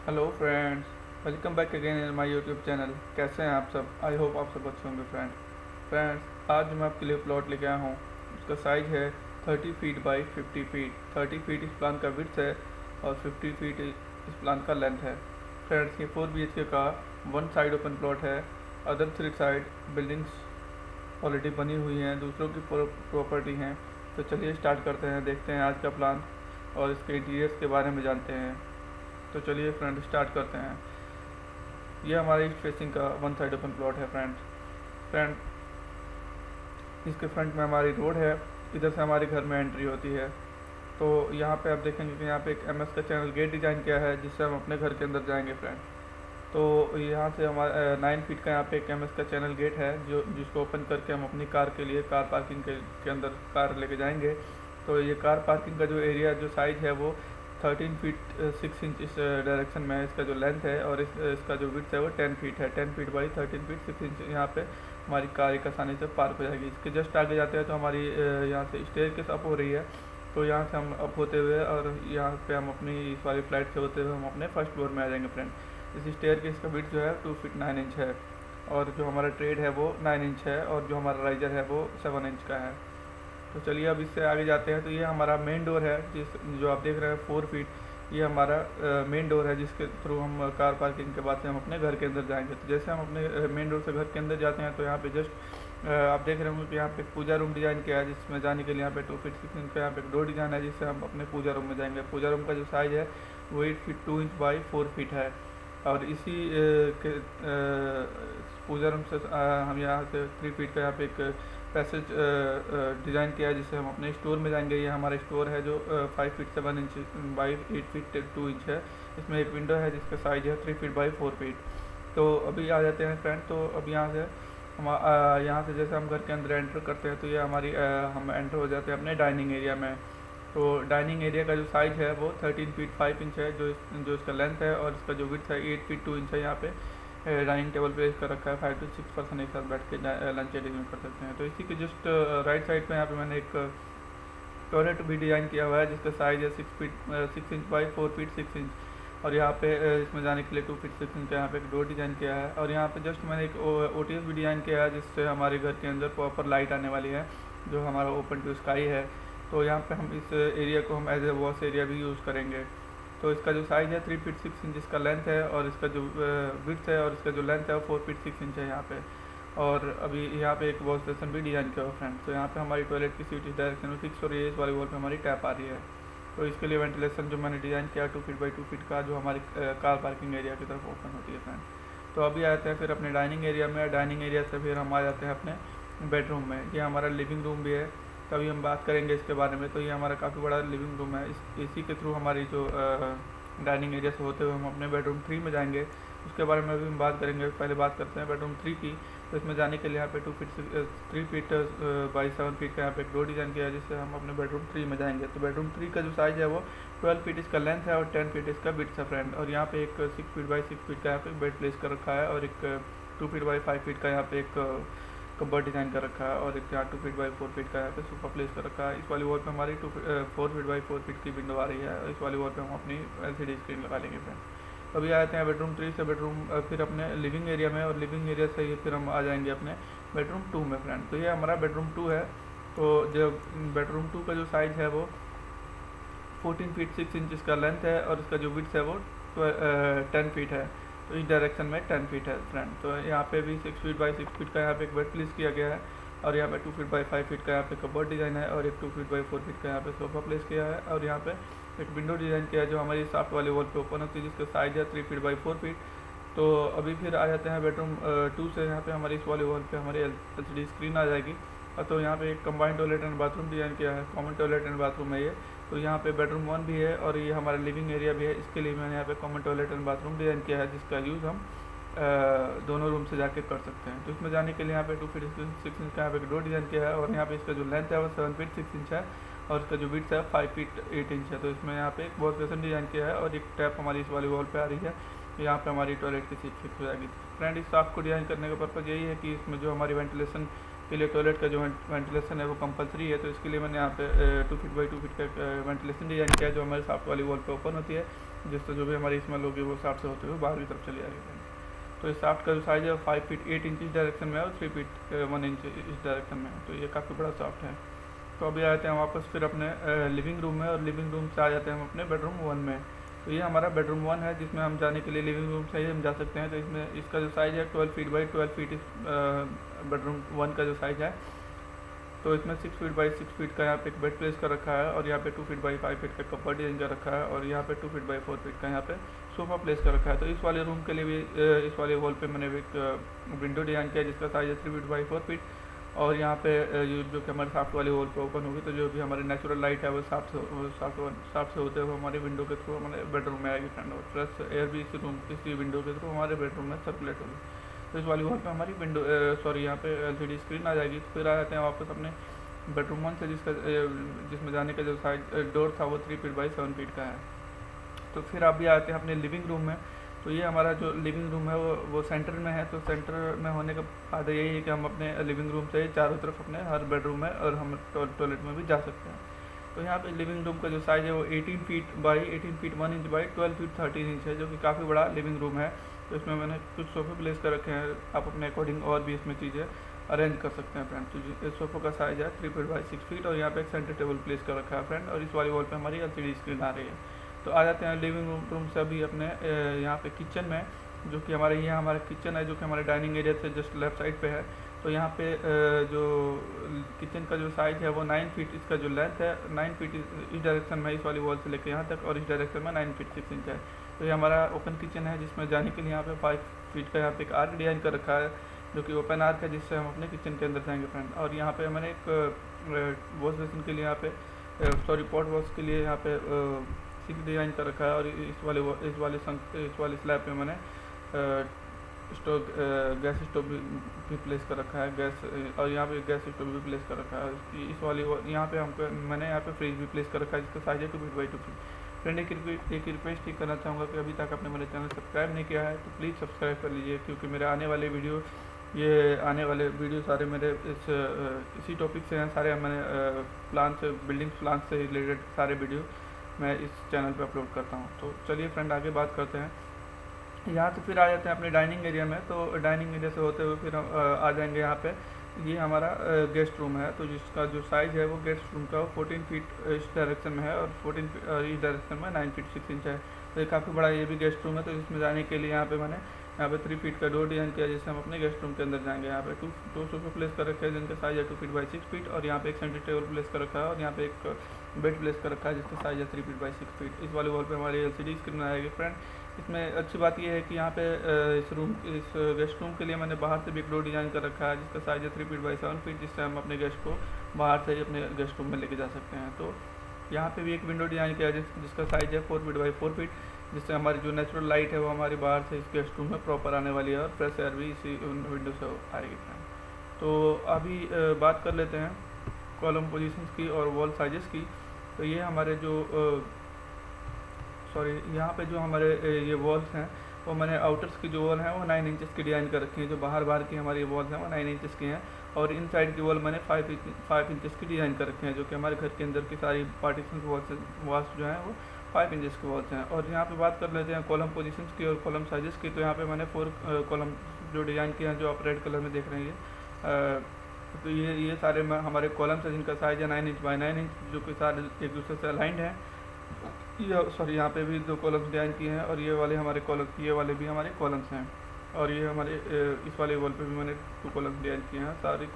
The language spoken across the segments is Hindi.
Hello friends, welcome back again in my YouTube channel. कैसे हैं आप सब? आई होप आप सब अच्छे होंगे। फ्रेंड्स आज मैं आपके लिए प्लॉट लेके आया हूँ। उसका साइज़ है 30 फीट बाई 50 फीट। 30 फीट इस प्लान का विड्थ है और 50 फीट इस प्लान का लेंथ है। फ्रेंड्स ये 4 BHK का वन साइड ओपन प्लॉट है। अदर 3 साइड बिल्डिंग्स ऑलरेडी बनी हुई हैं, दूसरों की प्रॉपर्टी हैं। तो चलिए स्टार्ट करते हैं, देखते हैं आज का प्लान और इसके इंटीरियर्स के बारे में जानते हैं। तो चलिए फ्रेंड स्टार्ट करते हैं। ये हमारे ईस्ट फेसिंग का वन साइड ओपन प्लॉट है फ्रेंड। इसके फ्रंट में हमारी रोड है, इधर से हमारे घर में एंट्री होती है। तो यहाँ पे आप देखेंगे कि यहाँ पे एक MS का चैनल गेट डिज़ाइन किया है, जिससे हम अपने घर के अंदर जाएंगे फ्रेंड। तो यहाँ से हमारा 9 फीट का यहाँ पे एक MS का चैनल गेट है, जिसको ओपन करके हम अपनी कार के लिए कार पार्किंग के अंदर कार लेके जाएंगे। तो ये कार पार्किंग का जो एरिया जो साइज़ है वो 13 फीट 6 इंच इस डायरेक्शन में है। इसका जो लेंथ है और इसका जो विड्थ है वो 10 फीट है। 10 फीट बाई 13 फीट 6 इंच यहाँ पे हमारी कार एक आसानी से पार्क हो जाएगी। इसके जस्ट आगे जाते हैं तो हमारी यहाँ से स्टेयरकेस अप हो रही है। तो यहाँ से हम अप होते हुए और यहाँ पे हम अपनी इस वाली फ्लाइट से होते हुए हम अपने फर्स्ट फ्लोर में आ जाएंगे फ्रेंड। इस स्टेयरकेस का विड्थ जो है 2 फीट 9 इंच है और जो हमारा ट्रेड है वो 9 इंच है और जो हमारा राइजर है वो 7 इंच का है। तो चलिए अब इससे आगे जाते हैं। तो ये हमारा मेन डोर है, जो आप देख रहे हैं 4 फीट, ये हमारा मेन डोर है, जिसके थ्रू हम कार पार्किंग के बाद से हम अपने घर के अंदर जाएंगे। तो जैसे हम अपने मेन डोर से घर के अंदर जाते हैं तो यहाँ पे जस्ट आप देख रहे होंगे कि यहाँ पे पूजा रूम डिज़ाइन किया है, जिसमें जाने के लिए यहाँ पे 2 फीट 6 इंच का यहाँ पे डोर डिज़ाइन है, जिससे हम अपने पूजा रूम में जाएंगे। पूजा रूम का जो साइज़ है वो 8 फीट 2 इंच बाई 4 फीट है। और इसी के पूजा रूम से हम यहाँ से 3 फीट का यहाँ पे एक पैसेज डिज़ाइन किया है, जिससे हम अपने स्टोर में जाएंगे। ये हमारा स्टोर है जो 5 feet 7 inch by 8 feet 2 inch है। इसमें एक विंडो है जिसका साइज है 3 फीट बाई 4 फीट। तो अभी आ जाते हैं फ्रेंड। तो अब यहाँ से हम यहाँ से जैसे हम घर के अंदर एंटर करते हैं तो ये हमारी हम एंटर हो जाते हैं अपने डाइनिंग एरिया में। तो डाइनिंग एरिया का जो साइज़ है वो 13 फीट 5 इंच है, जो इसका लेंथ है, और इसका जो विड्थ है 8 फीट 2 इंच है। यहाँ पे डाइनिंग टेबल पे इसका रखा है। 5 to 6 पर्सन एक साथ बैठ के लंच एडिंग कर सकते हैं। तो इसी के जस्ट राइट साइड पे यहाँ पे मैंने एक टॉयलेट भी डिज़ाइन किया हुआ है, जिसका साइज़ है 6 इंच बाई 4 फीट 6 इंच। और यहाँ पे इसमें जाने के लिए 2 फीट 6 इंच का यहाँ पे एक डोर डिज़ाइन किया है। और यहाँ पे जस्ट मैंने एक OTS भी डिज़ाइन किया है, जिससे हमारे घर के अंदर प्रॉपर लाइट आने वाली है, जो हमारा ओपन टू स्काई है। तो यहाँ पे हम इस एरिया को हम एज ए वॉश एरिया भी यूज़ करेंगे। तो इसका जो साइज़ है 3 फीट 6 इंच इसका लेंथ है, और इसका जो विड्थ है और इसका जो लेंथ है वो 4 फीट 6 इंच है यहाँ पे। और अभी यहाँ पे एक वॉश बेसन भी डिज़ाइन किया हुआ फ्रेंड। तो यहाँ पे हमारी टॉयलेट की सीट इस डायरेक्शन में फिक्स हो रही है, इस वाली वॉल पे हमारी टैप आ रही है। तो इसके लिए वेंटिलेशन जो मैंने डिज़ाइन किया 2 फीट बाई 2 फीट का, जो हमारी कार पार्किंग एरिया की तरफ ओपन होती है फ्रेंड। तो अभी आते हैं फिर अपने डाइनिंग एरिया में। डाइनिंग एरिया से फिर हम आ जाते हैं अपने बेडरूम में। ये हमारा लिविंग रूम भी है, तभी हम बात करेंगे इसके बारे में। तो ये हमारा काफ़ी बड़ा लिविंग रूम है। इसी के थ्रू हमारी जो डाइनिंग एरिया से होते हुए हम अपने बेडरूम 3 में जाएंगे। उसके बारे में भी हम बात करेंगे। पहले बात करते हैं बेडरूम 3 की। तो इसमें जाने के लिए यहाँ पे 3 फीट बाई 7 फीट का यहाँ पे एक डोर डिज़ाइन किया है, जिससे हम अपने बेडरूम 3 में जाएंगे। तो बेडरूम 3 का जो साइज़ है वो 12 फीट इसका लेंथ है और 10 फीट इसका विड्थ है फ्रेंड। और यहाँ पे एक 6 फीट बाई 6 फीट का यहाँ पे बेड प्लेस कर रखा है, और एक 2 फीट बाई 5 फीट का यहाँ पे एक कबर्ड डिज़ाइन कर रखा है, और एक यहाँ 2 फीट बाई 4 फीट का यहाँ पे सोफा प्लेस कर रखा है। इस वाली वॉल पे हमारी 4 फीट बाई 4 फीट की विंडो आ रही है, और इस वाली वॉल पे हम अपनी LCD स्क्रीन लगा लेंगे फ्रेंड। अभी आते हैं बेडरूम 3 से बेडरूम फिर अपने लिविंग एरिया में, और लिविंग एरिया से ही फिर हम आ जाएंगे अपने बेडरूम 2 में फ्रेंड। तो ये हमारा बेडरूम 2 है। तो जो बेडरूम 2 का जो साइज़ है वो 14 फीट 6 इंच इसका लेंथ है, और इसका जो विड्थ है वो 10 फीट है। तो इस डायरेक्शन में 10 फीट है फ्रेंड। तो यहाँ पे भी 6 फीट बाई 6 फीट का यहाँ पे एक बेड प्लेस किया गया है, और यहाँ पे 2 फीट बाई 5 फीट का यहाँ पे कबर्ड डिज़ाइन है, और एक 2 फीट बाई 4 फीट का यहाँ पे सोफा प्लेस किया है। और यहाँ पे एक विंडो डिज़ाइन किया है, जो हमारी साफ्ट वाली वॉल पे ओपन होती है, जिसका साइज़ है 3 फीट बाई 4 फीट। तो अभी फिर आ जाते हैं बेडरूम 2 से। यहाँ पे हमारी इस वाली वॉल पे हमारी LCD स्क्रीन आ जाएगी। तो यहाँ पे एक combined toilet and bathroom design किया है, कॉमन टॉयलेट एंड बाथरूम है ये। तो यहाँ पे बेडरूम 1 भी है, और ये हमारा लिविंग एरिया भी है। इसके लिए मैंने यहाँ पे common toilet and bathroom design किया है, जिसका यूज़ हम दोनों रूम से जाके कर सकते हैं। तो इसमें जाने के लिए यहाँ पे 2 फीट 6 इंच का यहाँ पे डोर डिज़ाइन किया है, और यहाँ पे इसका जो लेंथ है वो 7 फीट 6 इंच है, और इसका जो विड्थ है 5 फीट 8 इंच है। तो इसमें यहाँ पे एक वॉश बेसन डिज़ाइन किया है, और एक टैप हमारी इस वाली वॉल पे आ रही है। तो यहाँ पे हमारी टॉयलेट की सीट फिक्स हो जाएगी फ्रेंड। इस साफ को डिज़ाइन करने का पर्पज़ यही है कि इसमें जो हमारी वेंटिलेशन के लिए टॉयलेट का जो वेंटिलेशन है वो कंपलसरी है, तो इसके लिए मैंने यहाँ पे 2 फीट बाई 2 फीट का वेंटिलेशन डिजाइन किया है, जो हमारे साफ्ट वाली वॉल पे ओपन होती है, जिससे जो भी हमारी स्मेल होगी वो साफ्ट से होते हुए बाहर की तरफ चली आएगी। तो इस साफ्ट का जो साइज़ है 5 फीट 8 इंच इस डायरेक्शन में है और 3 फीट 1 इंच इस डायरेक्शन में है, तो ये काफ़ी बड़ा साफ्ट है। तो अभी आते हैं वापस फिर अपने लिविंग रूम में, और लिविंग रूम से आ जाते हैं हम अपने बेडरूम 1 में। तो ये हमारा बेडरूम 1 है, जिसमें हम जाने के लिए लिविंग रूम से ही हम जा सकते हैं। तो इसमें इसका जो साइज़ है 12 फीट बाई 12 फीट इस बेडरूम 1 का जो साइज़ है। तो इसमें 6 फीट बाई 6 फीट का यहाँ पे एक बेड प्लेस कर रखा है, और यहाँ पे 2 फीट बाई 5 फीट का कपबोर्ड डिजाइन कर रखा है, और यहाँ पे 2 फीट बाई 4 फीट का यहाँ पे सोफा प्लेस कर रखा है। तो इस वाले रूम के लिए भी इस वाले वॉल पे मैंने एक विंडो डिजाइन किया, जिसका साइज़ है 3 फीट बाई 4 फीट, और यहाँ पे जो कि हमारे साफ्ट वाली वॉल पे ओपन होगी, तो जो भी हमारी नेचुरल लाइट है वो साफ्ट से होते हुए हमारे विंडो के थ्रू हमारे बेडरूम में आएगी फ्रेंड, और फ्रेश एयर भी इसी विंडो के थ्रू हमारे बेडरूम में सर्कुलेट होगी। तो इस वाली वॉल पे हमारी विंडो यहाँ पे LCD स्क्रीन आ जाएगी। तो फिर आ जाते हैं वापस अपने बेडरूम 1 से, जिसमें जाने का जो साइड डोर था वो 3 फीट बाई 7 फीट का है। तो फिर आप भी आते हैं अपने लिविंग रूम में। तो ये हमारा जो लिविंग रूम है वो सेंटर में है। तो सेंटर में होने का फायदा यही है कि हम अपने लिविंग रूम से चारों तरफ अपने हर बेडरूम में और हम टॉयलेट में भी जा सकते हैं। तो यहाँ पे लिविंग रूम का जो साइज़ है वो 18 feet by 18 feet 1 inch by 12 feet 13 inch है, जो कि काफ़ी बड़ा लिविंग रूम है। तो इसमें मैंने कुछ सोफे प्लेस कर रखे हैं, आप अपने अकॉर्डिंग और भी इसमें चीज़ें अरेंज कर सकते हैं फ्रेंड। तो इस सोफे का साइज़ है 3 फीट बाई 6 फीट, और यहाँ पे एक सेंटर टेबल प्लेस कर रखा है फ्रेंड, और इस वाली वॉल पे हमारी LCD स्क्रीन आ रही है। तो आ जाते हैं लिविंग रूम से अभी अपने यहाँ पे किचन में, जो कि हमारे यहाँ हमारा किचन है, जो कि हमारे डाइनिंग एरिया से जस्ट लेफ्ट साइड पे है। तो यहाँ पे जो किचन का जो साइज़ है वो 9 फीट, इसका जो लेंथ है 9 फीट इस डायरेक्शन में, इस वाली वॉल से लेकर यहाँ तक, और इस डायरेक्शन में 9 फीट 6 इंच है। तो ये हमारा ओपन किचन है, जिसमें जाने के लिए यहाँ पे 5 फीट का यहाँ पे एक आर्क डिजाइन कर रखा है, जो कि ओपन आर्क है, जिससे हम अपने किचन के अंदर जाएंगे फ्रेंड। और यहाँ पे मैंने एक वॉश बेसिन के लिए यहाँ पे पॉट वॉश के लिए यहाँ पे सिंक डिजाइन कर रखा है, और इस वाले स्लैब पे मैंने गैस स्टोव भी प्लेस कर रखा है, और यहाँ पे गैस स्टोव भी प्लेस कर रखा है। इस वाली यहाँ पे मैंने यहाँ पे फ्रिज भी प्लेस कर रखा है, जिसका साइज है 2 फीट बाई 2 फीट। फ्रेंड एक रिक्वेस्ट ही करना चाहूँगा कि अभी तक आपने मेरे चैनल सब्सक्राइब नहीं किया है तो प्लीज़ सब्सक्राइब कर लीजिए, क्योंकि मेरे आने वाले वीडियो सारे मेरे इसी टॉपिक से हैं। सारे मैंने बिल्डिंग प्लान से रिलेटेड सारे वीडियो मैं इस चैनल पे अपलोड करता हूँ। तो चलिए फ्रेंड आगे बात करते हैं। यहाँ से फिर आ जाते हैं अपने डाइनिंग एरिया में। तो डाइनिंग एरिया से होते हुए फिर हम आ जाएंगे यहाँ पे, ये हमारा गेस्ट रूम है। तो जिसका जो साइज़ है वो गेस्ट रूम का 14 फीट इस डायरेक्शन में है, और 14 फीट इस डायरेक्शन में 9 फीट 6 इंच है। तो ये काफ़ी बड़ा ये भी गेस्ट रूम है। तो इसमें जाने के लिए यहाँ पे 3 फीट का डोर डिजाइन किया, जिससे हम अपने गेस्ट रूम के अंदर जाएंगे। यहाँ पे टू सोफे प्लेस कर रखे हैं, जिनका साइज है 2 फीट बाई 6 फीट, और यहाँ पे एक सेंटर टेबल प्लेस कर रखा है, और यहाँ पे एक बेड प्लेस कर रखा है, जिसका साइज है 3 फीट बाई 6 फीट। इस वाले वॉल पे हमारी LCD स्क्रीन आएगी फ्रेंड। इसमें अच्छी बात यह है कि यहाँ पे इस गेस्ट रूम के लिए मैंने बाहर से भी एक डोर डिजाइन कर रखा है, जिसका साइज है 3 फीट बाई 7 फीट, जिससे हम अपने गेस्ट को बाहर से ही अपने गेस्ट रूम में लेके जा सकते हैं। तो यहाँ पे भी एक विंडो डिजाइन किया है, जिसका साइज है 4 फीट बाई 4 फीट, जिससे हमारी जो नेचुरल लाइट है वो हमारी बाहर से इस गेस्ट रूम में प्रॉपर आने वाली है, और फ्रेश एयर भी इसी विंडो से आएगी फ्रेंड। तो अभी बात कर लेते हैं कॉलम पोजीशंस की और वॉल साइजेस की। तो ये हमारे यहाँ पे जो हमारे ये वॉल्स हैं वो मैंने आउटर्स की जो वॉल है वो 9 इंचेस की डिज़ाइन कर रखी है। जो बाहर की हमारी वॉल्स हैं वो 9 इंचेस की हैं, और इन साइड की वॉल मैंने 5 इंचेस की डिज़ाइन कर रखे हैं, जो कि हमारे घर के अंदर की सारी पार्टीशन वॉल्स जो हैं वो 5 इंचेस की वॉल्स हैं। और यहाँ पे बात कर लेते हैं कॉलम पोजीशंस की और कॉलम साइजेस की। तो यहाँ पे मैंने 4 कॉलम जो डिज़ाइन किए हैं, जो आप रेड कलर में देख रहे हैं। तो ये सारे हमारे कॉलम्स हैं, जिनका साइज है 9 इंच बाई 9 इंच, जो कि सारे एक दूसरे से अलाइंड हैं। यहाँ पे भी 2 कॉलम्स डिज़ाइन किए हैं, और ये वाले भी हमारे कॉलम्स हैं। और ये हमारे इस वाले वॉल पे भी मैंने 2 कॉलम्स डिज़ाइन किए हैं। सारे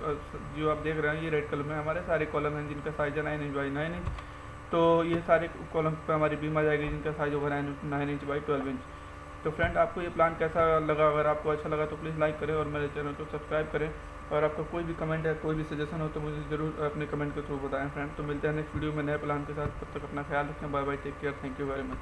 जो आप देख रहे हैं ये रेड कलर में हमारे सारे कॉलम हैं, जिनका साइज है 9 इंच बाई 9 इंच। तो ये सारे कॉलम पे हमारी बीम आ जाएगी, जिनका साइज होगा 9 इंच बाई 12 इंच। तो फ्रेंड आपको ये प्लान कैसा लगा? अगर आपको अच्छा लगा तो प्लीज़ लाइक करें और मेरे चैनल को सब्सक्राइब करें। और आपका कोई भी कमेंट है, कोई भी सजेशन हो तो मुझे ज़रूर अपने कमेंट के थ्रू बताएं फ्रेंड। तो मिलते हैं नेक्स्ट वीडियो में नए प्लान के साथ। तब तक अपना ख्याल रखें। Bye bye, take care, thank you very much.